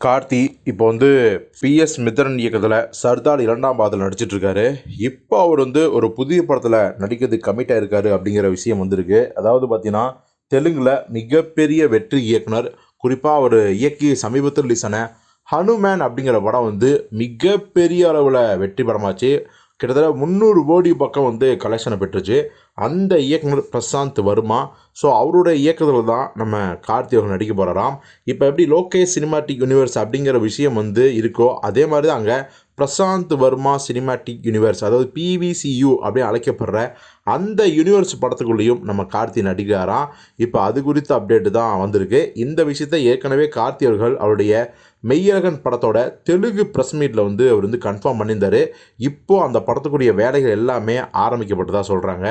கார்த்தி இப்போ வந்து பிஎஸ் மித்ரன் இயக்கத்தில் சர்தார் இரண்டாம் பாகத்தில் நடிச்சிட்ருக்காரு. இப்போ அவர் வந்து ஒரு புதிய படத்தில் நடிக்கிறதுக்கு கமிட் ஆகிருக்காரு அப்படிங்கிற விஷயம் வந்திருக்கு. அதாவது பார்த்தீங்கன்னா, தெலுங்கில் மிகப்பெரிய வெற்றி இயக்குனர், குறிப்பாக அவர் இயக்கி சமீபத்தில் ரிலீஸ் ஆன ஹனுமேன் அப்படிங்கிற படம் வந்து மிகப்பெரிய அளவில் வெற்றி படமாச்சு. கிட்டத்தட்ட 300 கோடி பக்கம் வந்து கலெக்ஷனை பெற்றுச்சு. அந்த இயக்குனர் பிரசாந்த் வர்மா. ஸோ அவருடைய இயக்கத்தில் தான் நம்ம கார்த்தி அவர்கள் நடிக்க போகிறாராம். இப்போ எப்படி லோகேஷ் சினிமாட்டிக் யூனிவர்ஸ் அப்படிங்கிற விஷயம் வந்து இருக்கோ, அதே மாதிரி தான் அங்கே பிரசாந்த் வர்மா சினிமாட்டிக் யூனிவர்ஸ், அதாவது பிவிசியு அப்படின்னு அழைக்கப்படுற அந்த யூனிவர்ஸ் படத்துக்குள்ளேயும் நம்ம கார்த்தி நடிக்கிறாராம். இப்போ அது குறித்த அப்டேட்டு தான் வந்திருக்கு. இந்த விஷயத்தை ஏற்கனவே கார்த்தி அவர்கள் அவருடைய மெய்யழகன் படத்தோட தெலுங்கு ப்ரெஸ் மீட்டில் வந்து அவர் வந்து கன்ஃபார்ம் பண்ணியிருந்தார். இப்போது அந்த படத்துக்குரிய வேலைகள் எல்லாமே ஆரம்பிக்கப்பட்டதாக சொல்கிறாங்க.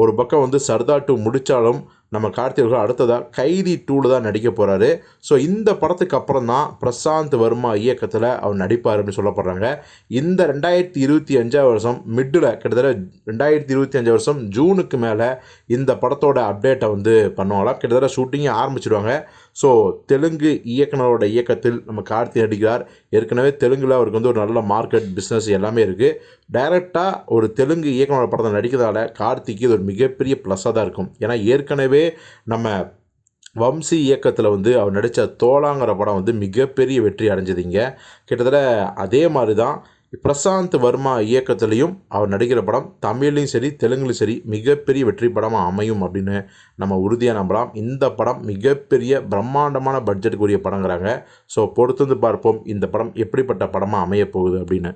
ஒரு பக்கம் வந்து சர்தார் 2 முடித்தாலும் நம்ம கார்த்தி அவர்கள் அடுத்ததாக கைதி 2ல் தான் நடிக்க போகிறாரு. ஸோ இந்த படத்துக்கு அப்புறம் தான் பிரசாந்த் வர்மா இயக்கத்தில் அவர் நடிப்பார் அப்படின்னு சொல்லப்படுறாங்க. இந்த 2025 வருஷம் மிட்டில், கிட்டத்தட்ட 2025 வருஷம் ஜூனுக்கு மேலே இந்த படத்தோட அப்டேட்டை வந்து பண்ணுவாங்களாம். கிட்டத்தட்ட ஷூட்டிங்கை ஆரம்பிச்சிடுவாங்க. ஸோ தெலுங்கு இயக்குனரோட இயக்கத்தில் நம்ம கார்த்தி நடிக்கிறார். ஏற்கனவே தெலுங்கில் அவருக்கு வந்து ஒரு நல்ல மார்க்கெட் பிஸ்னஸ் எல்லாமே இருக்குது. டைரெக்டாக ஒரு தெலுங்கு இயக்குனரோட படத்தை நடிக்கிறதால கார்த்திக்கு இது ஒரு மிகப்பெரிய ப்ளஸ்ஸாக தான் இருக்கும். ஏன்னா ஏற்கனவே நம்ம வம்சி இயக்கத்தில் வந்து அவர் நடித்த தோலாங்கிற படம் வந்து மிகப்பெரிய வெற்றி அடைஞ்சதுங்க. கிட்டத்தட்ட அதே மாதிரி தான் பிரசாந்த் வர்மா இயக்கத்துலேயும் அவர் நடிக்கிற படம் தமிழ்லையும் சரி தெலுங்குலையும் சரி மிகப்பெரிய வெற்றி படமாக அமையும் அப்படின்னு நம்ம உறுதியாக நம்பலாம். இந்த படம் மிகப்பெரிய பிரம்மாண்டமான பட்ஜெட்டுக்குரிய படங்கிறாங்க. ஸோ பொறுத்து வந்து பார்ப்போம் இந்த படம் எப்படிப்பட்ட படமாக அமையப்போகுது அப்படின்னு.